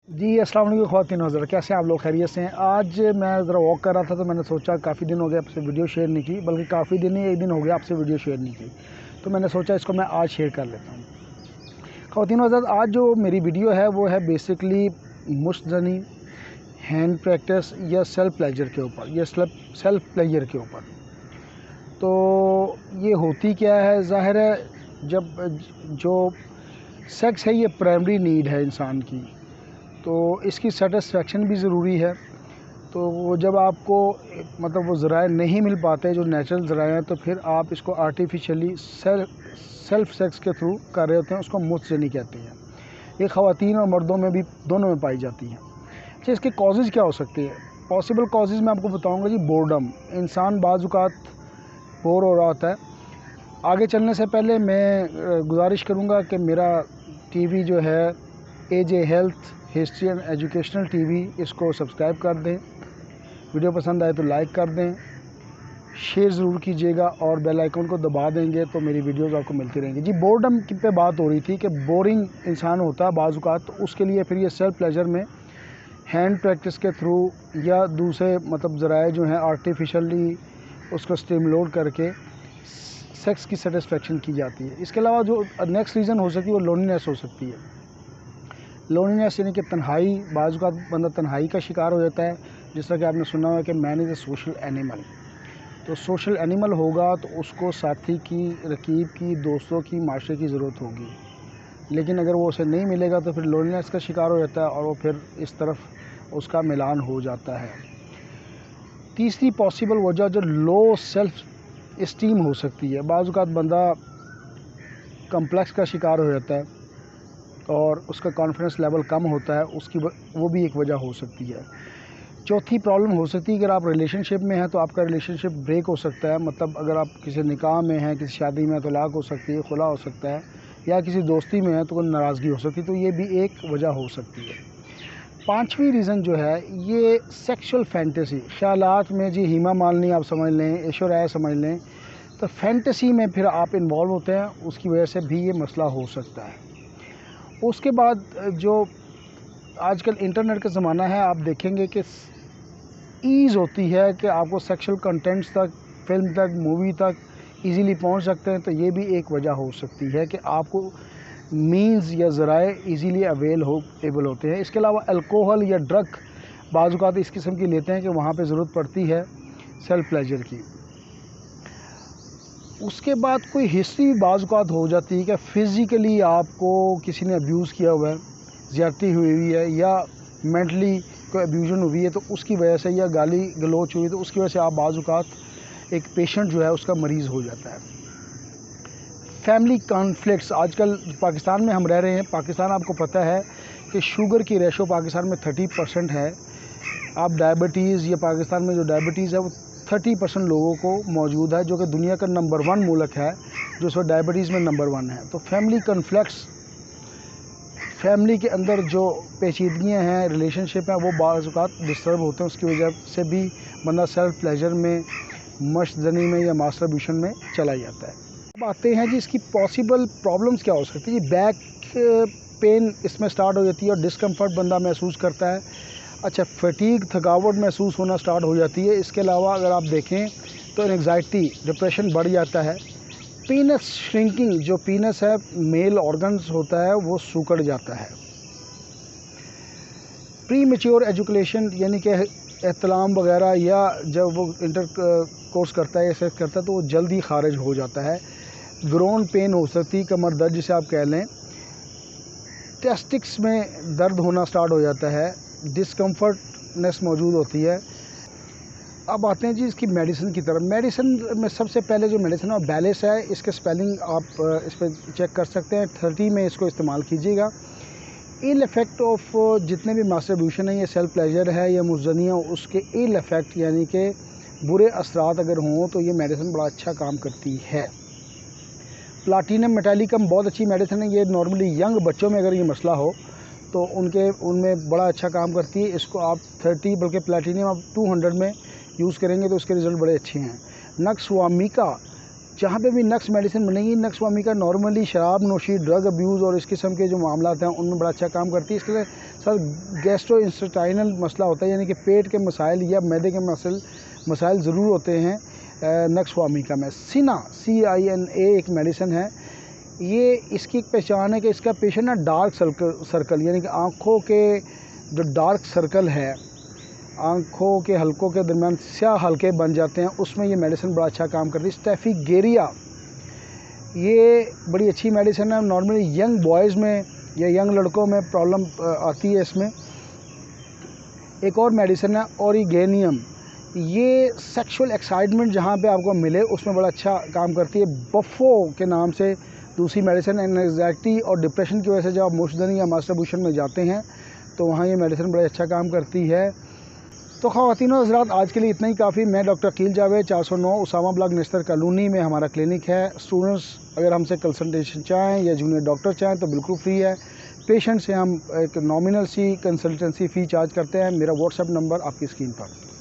जी अस्सलाम वालेकुम ख़वातीन हज़रात, कैसे हैं आप लोग? खैरियत से हैं? आज मैं ज़रा वॉक कर रहा था तो मैंने सोचा काफ़ी दिन हो गए आपसे वीडियो शेयर नहीं की, बल्कि काफ़ी दिन नहीं, एक दिन हो गया आपसे वीडियो शेयर नहीं की, तो मैंने सोचा इसको मैं आज शेयर कर लेता हूँ। ख़वातीन हज़रात, आज जो मेरी वीडियो है वो है बेसिकली मुश्तज़नी, हैंड प्रैक्टिस या सेल्फ प्लेजर के ऊपर, या सेल्फ प्लेजर के ऊपर। तो ये होती क्या है? ज़ाहिर है जब जो सेक्स है ये प्राइमरी नीड है इंसान की, तो इसकी सेटिस्फेक्शन भी ज़रूरी है। तो वो जब आपको मतलब वो ज़राए नहीं मिल पाते जो नेचुरल ज़राए हैं, तो फिर आप इसको आर्टिफिशियली सेल्फ सेक्स के थ्रू कर रहे होते हैं, उसको मुस्तजनी कहते हैं। ये ख़वातीन और मर्दों में भी दोनों में पाई जाती हैं। अच्छा, इसके कॉजेज़ क्या हो सकते हैं? पॉसिबल कॉजेज़ मैं आपको बताऊंगा जी। बोर्डम, इंसान बाज़ औक़ात बोर हो रहा होता है। आगे चलने से पहले मैं गुजारिश करूँगा कि मेरा टीवी जो है AJ health history and educational TV, इसको सब्सक्राइब कर दें। वीडियो पसंद आए तो लाइक कर दें, शेयर ज़रूर कीजिएगा और बेल आइकन को दबा देंगे तो मेरी वीडियोस आपको मिलती रहेंगी। जी, बोर्डम की पे बात हो रही थी कि बोरिंग इंसान होता है बाज़ औक़ात, तो उसके लिए फिर ये सेल्फ प्लेजर में हैंड प्रैक्टिस के थ्रू या दूसरे मतलब ज़राए जो हैं आर्टिफिशियली उसको स्टिमुलेट करके सेक्स की सेटिस्फेक्शन की जाती है। इसके अलावा जो नेक्स्ट रीज़न हो सकती है वो लोनलीनेस हो सकती है। लोनलीनेस यानी कि तन्हाई, बाज़ औक़ात बंदा तन्हाई का शिकार हो जाता है। जिस तरह कि आपने सुना हुआ है कि man is a social animal, तो सोशल एनिमल होगा तो उसको साथी की, रकीब की, दोस्तों की, माशरे की ज़रूरत होगी। लेकिन अगर वो उसे नहीं मिलेगा तो फिर लोनलीनेस का शिकार हो जाता है और वो फिर इस तरफ उसका मिलान हो जाता है। तीसरी पॉसिबल वजह जो लो सेल्फ इस्टीम हो सकती है। बाज़ औक़ात बंदा कम्प्लेक्स का शिकार हो जाता है और उसका कॉन्फिडेंस लेवल कम होता है, उसकी वो भी एक वजह हो सकती है। चौथी प्रॉब्लम हो सकती है अगर आप रिलेशनशिप में हैं तो आपका रिलेशनशिप ब्रेक हो सकता है। मतलब अगर आप किसी निकाह में हैं, किसी शादी में, तलाक हो सकती है, खुला हो सकता है, या किसी दोस्ती में है तो कोई नाराज़गी हो सकती है, तो ये भी एक वजह हो सकती है। पांचवी रीज़न जो है ये सेक्सुअल फैंटेसी, ख्यालात में जी हेमा मालिनी आप समझ लें, ऐश्वर्या समझ लें, तो फैंटेसी में फिर आप इन्वॉल्व होते हैं, उसकी वजह से भी ये मसला हो सकता है। उसके बाद जो आजकल इंटरनेट का ज़माना है, आप देखेंगे कि ईज़ होती है कि आपको सेक्सुअल कंटेंट्स तक, फिल्म तक, मूवी तक इजीली पहुंच सकते हैं, तो ये भी एक वजह हो सकती है कि आपको मींस या ज़राए इजीली एबल होते हैं। इसके अलावा अल्कोहल या ड्रग बाज़ औक़ात इस किस्म की लेते हैं कि वहाँ पे ज़रूरत पड़ती है सेल्फ प्लेजर की। उसके बाद कोई हिस्ट्री बाज़ औक़ात हो जाती है कि फ़िज़िकली आपको किसी ने अब्यूज़ किया हुआ है, ज़्यादती हुई है, या मेंटली कोई अब्यूजन हुई है तो उसकी वजह से, या गाली गलोच हुई तो उसकी वजह से आप बाज़ औक़ात एक पेशेंट जो है उसका मरीज़ हो जाता है। फैमिली कॉन्फ्लिक्ट्स, आजकल पाकिस्तान में हम रह रहे हैं, पाकिस्तान आपको पता है कि शुगर की रेशो पाकिस्तान में 30% है। आप डायबिटीज़, या पाकिस्तान में जो डायबिटीज़ है वो 30% लोगों को मौजूद है, जो कि दुनिया का नंबर 1 मुल्क है जो इस वक्त डायबिटीज़ में नंबर 1 है। तो फैमिली कॉन्फ्लिक्ट्स, फैमिली के अंदर जो पेचीदगियाँ हैं, रिलेशनशिप हैं, वो बाज़ औक़ात डिस्टर्ब होते हैं, उसकी वजह से भी बंदा सेल्फ प्लेजर में, मश्तज़नी में या मास्टरब्यूशन में चला जाता है। अब आते हैं जी इसकी पॉसिबल प्रॉब्लम्स क्या हो सकती है। बैक पेन इसमें स्टार्ट हो जाती है और डिस्कम्फर्ट बंदा महसूस करता है। अच्छा, फटीग, थकावट महसूस होना स्टार्ट हो जाती है। इसके अलावा अगर आप देखें तो एंग्जाइटी, डिप्रेशन बढ़ जाता है। पीनस श्रिंकिंग, जो पीनस है मेल ऑर्गन्स होता है वो सिकुड़ जाता है। प्री मैच्योर एजुकेशन यानी कि एहतलाम वगैरह, या जब वो इंटर कोर्स करता है या सेक्स करता है तो वो जल्दी खारिज हो जाता है। ग्रोन पेन हो सकती है, कमर दर्द जिसे आप कह लें। टेस्टिक्स में दर्द होना स्टार्ट हो जाता है, डिस्कम्फर्टनेस मौजूद होती है। अब आते हैं जी इसकी मेडिसिन की तरफ। मेडिसिन में सबसे पहले जो मेडिसिन है बैलेस है, इसके स्पेलिंग आप इस पर चेक कर सकते हैं। 30 में इसको इस्तेमाल कीजिएगा। इल इफ़ेक्ट ऑफ जितने भी मास्टरब्यूशन है, ये सेल्फ प्लेजर है या मुज़निया, उसके इल इफ़ेक्ट यानी कि बुरे असरात अगर हों तो ये मेडिसिन बड़ा अच्छा काम करती है। प्लाटिनम मेटालिकम बहुत अच्छी मेडिसिन है। ये नॉर्मली यंग बच्चों में अगर ये मसला हो तो उनमें बड़ा अच्छा काम करती है। इसको आप 30, बल्कि प्लाटिनम आप 200 में यूज़ करेंगे तो उसके रिज़ल्ट बड़े अच्छे हैं। नक्स वामिका जहाँ पे भी नक्स मेडिसिन बनेगी, नक्स वामिका नॉर्मली शराब नोशी, ड्रग अब्यूज़ और इस किस्म के जो मामलात हैं उनमें बड़ा अच्छा काम करती है। इसके लिए सर गैस्ट्रोइंटेस्टाइनल मसला होता है, यानी कि पेट के मसाइल या मैदे के मसाइल ज़रूर होते हैं नक्स वामिका में। सिना CINA एक मेडिसिन है। ये इसकी एक पहचान है कि इसका पेशेंट ना डार्क सर्कल यानी कि आँखों के जो डार्क सर्कल है, आँखों के हलकों के दरमियान स्याह हल्के बन जाते हैं, उसमें ये मेडिसिन बड़ा अच्छा काम करती है। स्टेफिगेरिया ये बड़ी अच्छी मेडिसिन है। नॉर्मली यंग बॉयज़ में या यंग लड़कों में प्रॉब्लम आती है इसमें। एक और मेडिसिन है ओरिगेनियम, ये सेक्सुअल एक्साइटमेंट जहाँ पे आपको मिले उसमें बड़ा अच्छा काम करती है। बफो के नाम से दूसरी मेडिसिन, एंजाइटी और डिप्रेशन की वजह से जब आप मोशदनी या मास्टरबेशन में जाते हैं तो वहाँ ये मेडिसिन बड़ा अच्छा काम करती है। तो ख़वातीन और हज़रात, आज के लिए इतना ही काफ़ी। मैं डॉक्टर अकील जावेद, 409 उसामा ब्लॉक नेस्तर कॉलोनी में हमारा क्लिनिक है। स्टूडेंट्स अगर हमसे कंसल्टेशन चाहें या जूनियर डॉक्टर चाहें तो बिल्कुल फ्री है। पेशेंट से हम एक नॉमिनल सी कंसल्टेंसी फ़ी चार्ज करते हैं। मेरा व्हाट्सएप नंबर आपकी स्क्रीन पर।